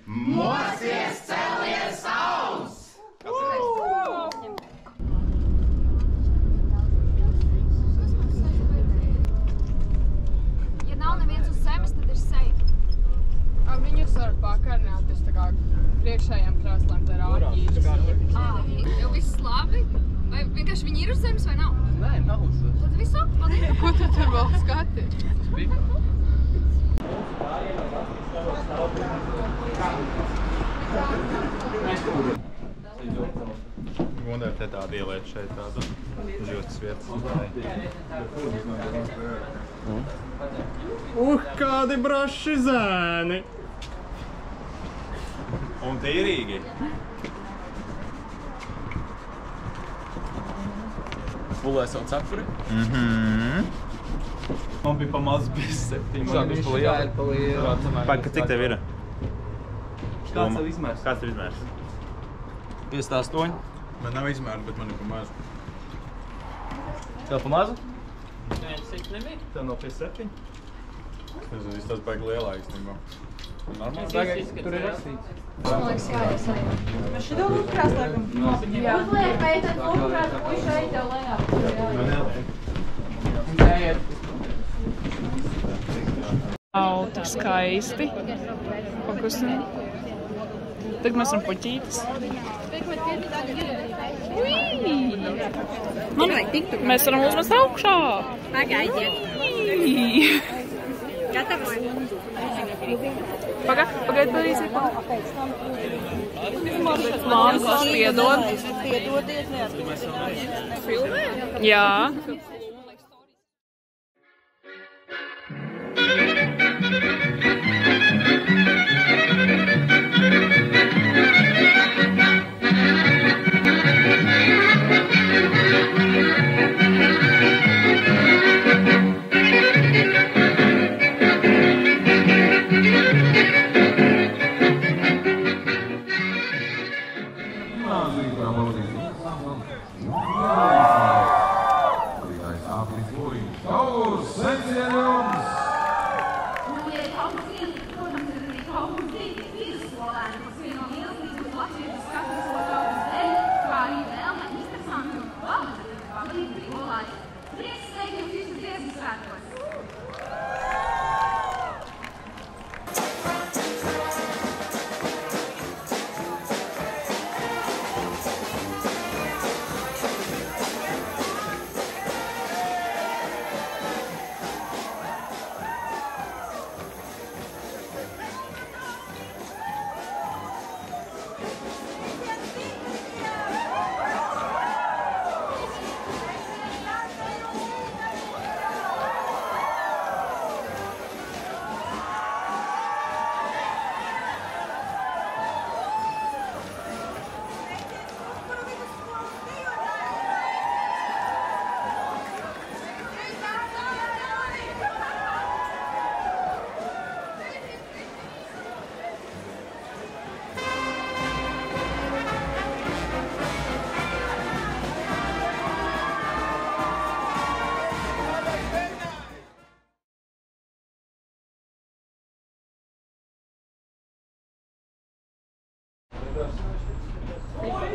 Mosies, celies saules! Ja nav neviens uz zemes, tad ir seja. Viņus var pakarināt, tas tā kā priekšējiem krāslēm tā rāķīšas. Jau viss labi? Vai vienkārši viņi ir uz zemes vai nav? Nē, nav uz zemes. Tad viss ok, paldies. Ko tu tur vēl skati? Tas bija. Gundar, te tāda ieliet šeit tādu žūtas vietas. Kādi braši zēni! Un tīrīgi. Pulē savu cepuri. Man bija pa maz bijis 7. Sāk uz pa lielu. Paka, cik tev ir? Kāds tev izmērs? Kāds tev izmērs? 58. Man nav izmērs, bet man ir pa mazu. Tev pa mazu? Tev nav 57? Tas baigi lielā īstenībā. Normāli? Tagad tur ir rakstīts. Man liekas, jāiesāja. Mēs šeit vēl krāslēkam. Jā. Uzliek, pētāt, uzprāt, ko šeit tev lejā. Au, tik skaisti. Pakusni. Tagad mēs varam puķītas. Man vajag tiktu. Mēs varam uzmest augšā. Pagaidiet. Gatavs? Pagaid, darīsiet. Māsas piedod. Piedodiet, neatkarīgi. Filmē? Jā.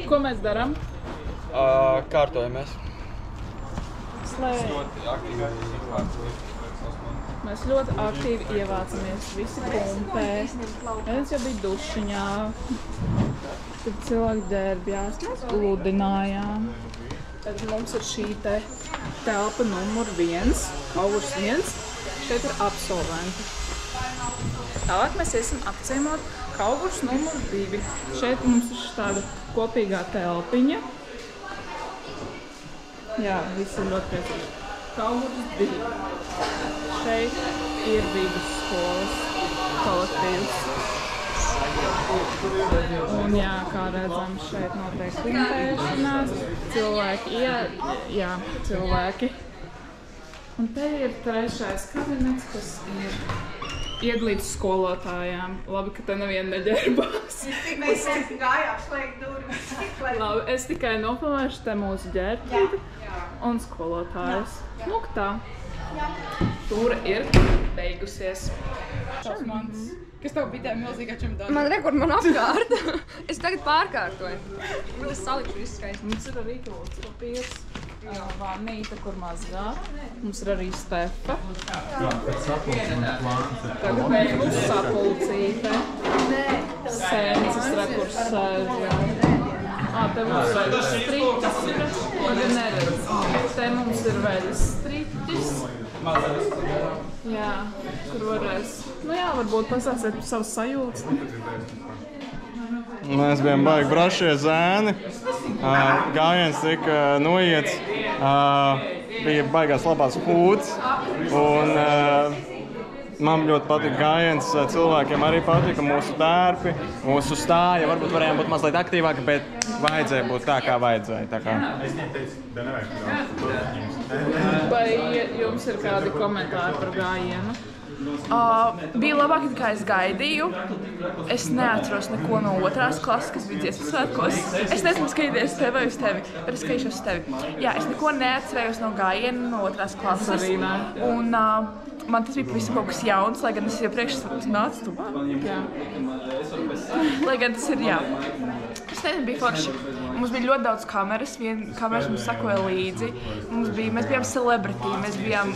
Ko mēs darām? Kārtojamies. Mēs ļoti aktīvi ievācamies, visi pumpē. Viens jau bija dušiņā. Tad cilvēki ģērbjās, mēs gludinājām. Tad mums ir šī te telpa numur 1, augurs 1. Šeit ir absolventi. Tālāk mēs iesim apciemot Kaugurs numur 2. Šeit mums ir tāda kopīgā telpiņa. Jā, visi ir ļoti priecīgi. Kaugurs 2. Šeit ir vidusskolas kolektīvs. Un jā, kā redzam, šeit notiek pumpēšanās. Cilvēki. Un te ir trešais kabinets, kas ir ieglīts skolotājām. Labi, ka te neviena neģērbās. Mēs gājām slēgt durvis. Labi, es tikai nofilmēšu te mūsu ģērbtīti un skolotājus. Lūk tā. Tūra ir beigusies. Tas mans. Kas tev bija tā milzīgā čemodāna? Man rekur, man apkārt. Es tagad pārkārtoju. Man tas salikšu visu skaisti. Mums ir arī tūlts papīrs. Vannīta, kur mazgā. Mums ir arī Stefa. Tagad būs sapulcīte. Sēnces rekurs sēž. Te mums veļas striķis ir. Tagad neredz. Te mums ir veļas striķis. Jā, kur varēs. Nu jā, varbūt pasāsiet savas sajūtas. Mēs bijām baigi brašie zēni. Gājiens tika noiets. Bija baigās labās pūtas. Un man ļoti patika gājiens. Cilvēkiem arī patika mūsu tērpi, mūsu stāja. Varbūt varējām būt mazliet aktīvāki, bet vajadzēja būt tā, kā vajadzēja. Tā kā. Vai jums ir kādi komentāri par gājienu? Bija labāk, kā es gaidīju. Es neatceros neko no otrās klases, kas bija dziesmu svētkos. Es nezinu, skatīties tevi vai uz tevi, bet es skatīšos uz tevi. Jā, es neko neatcerējos no gājiena no otrās klases. Un man tas bija pavisam kaut kas jauns, lai gan es iepriekš nācu tuvāk. Lai gan tas ir, jā. Es nezinu, bija forši. Mums bija ļoti daudz kameras, viena kameras mums sekoja līdzi. Mēs bijām celebrity, mēs bijām...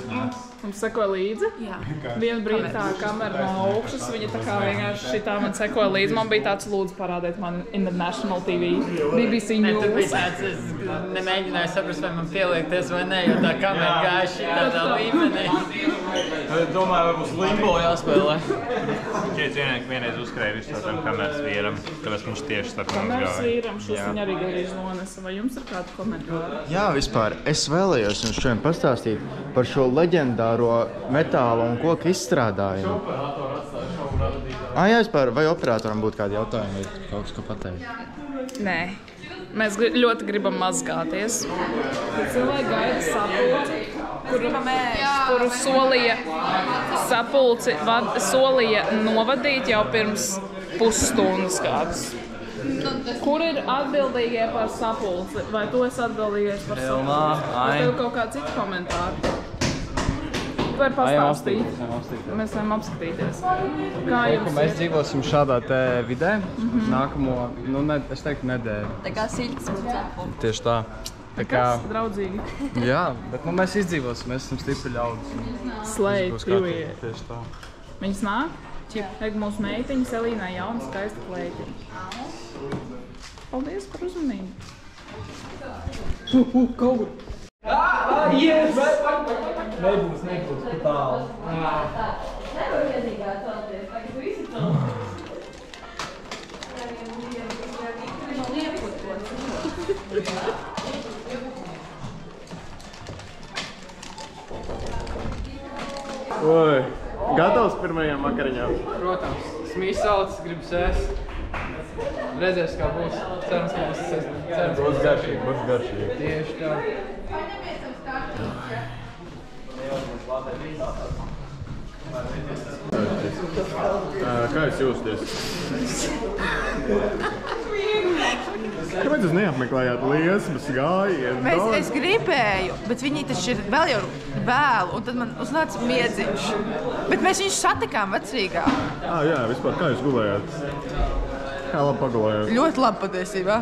Mums sekoja līdzi? Jā. Vienu brīdi tā kamera no augšas, viņa tā kā vienkārši šitā man sekoja līdzi. Man bija tāds lūdzu parādīt man International TV, BBC News. Tur bija tāds, es nemēģināju saprast, vai man pieliekties vai ne, jo tā kamera gāja šitādā līmenī. Domāju, varbūt limbo jāspēlē. Šķiet vienīgi vienreiz uzkrēja visu tādam kameras vīram, tāpēc viņš tieši starp mums gāja. Kameras vīram šos viņa arī gandrīz nonesa. Vai jums ir kādi komentāri? Jā, vispār. Es vēlējos jums šodien pastāstīt par šo leģendāro metālu un koku izstrādājumu. Jā, vispār. Vai operatoram būtu kādi jautājumi vai kaut kas, ko pateikt? Nē. Mēs ļoti gribam mazgāties. Cilvēki gaida sapulci, kuru solīja novadīt jau pirms pusstundas kādas. Kur ir atbildīgie par sapulci? Vai tu esi atbildīgais par sapulci? Vai tev kaut kādi citi komentāri? Tu vari pastāstīt. Mēs varam apskatīties. Kā jums mēs dzīvosim šādā te vidē nākamo, es teiktu, nedēļu. Tā kā siļķis mums cepu. Tieši tā. Tā kā... draudzīgi. Jā, bet mēs izdzīvosim, mēs esam stipri ļaudis. Slēj, period. Tieši tā. Viņas nāk? Eg mūsu meitiņas Elīnai jauna skaista kleitiņa. Paldies par uzmanību. Kaut! Yes! Nebūs, tālu. Oi, gatavs pirmajām vakariņām? Protams, smīsauts, gribu sēst. Redzēs, kā būs. Cerams, ka būs sēst. Būs garšīgi. Tieši tā. Kā jūs jūsties? Kāpēc jūs neapmeklējāt liesmas gājienu? Es gribēju, bet viņi taču ir vēl jau vēlu, un tad man uznāca miedziņš. Bet mēs viņus satikām vecrīgā. Jā, vispār, kā jūs gulējāt? Kā labi pagulējāt? Ļoti labi patiesībā.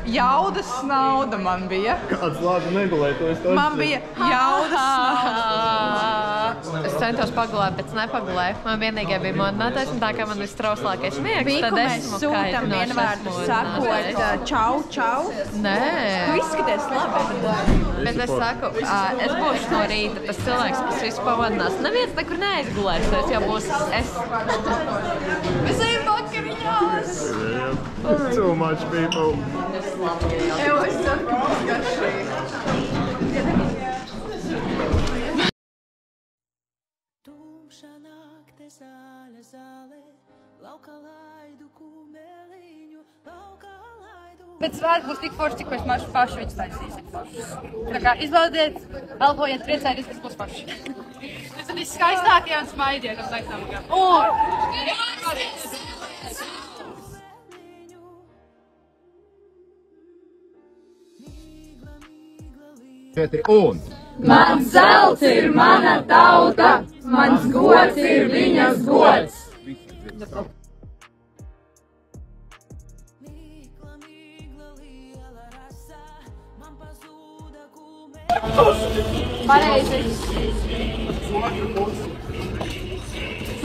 Jaudas nauda man bija. Kāds labi negulēja, to es to Man bija jaudas nauda. Es centos pagulēt, bet nepagulēju. Man vienīgai bija modinātais, un tā kā man vistrauslākais miegs, tad esmu sūtam vienvārdu sakot čau, čau. Nē. Tu izskaties labi. Bet es saku, es būšu no rīta tas cilvēks, kas visu pavadinās. Neviens nekur neaizgulēsies, jau būs es. Mēs ejam vakariņās. Too much people. Evo, es ceru, ka būs garšīgi. Tumša nakte zāle zāle, lauka laidu kumeliņu, lauka laidu. Bet svētki būs tik forši, cik mēs paši viņus taisīsim foršus. Tā kā izbaudiet, elpojiet, priecājieties, kas būs forši. Mēs esam viskaistākie un smaidiet, un teiktām, ka... Un Mans zelts ir mana tauta, mans gods ir viņas gods. Pareizi.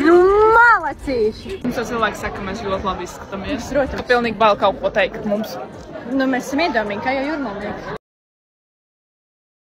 Nu, malacīši! Mums jau cilvēki saka, ka mēs ļoti labi izskatāmies. Protams. Ka pilnīgi bail kaut ko teikt mums. Nu, mēs esam iedomīgi, kā jau jūrmalnieki.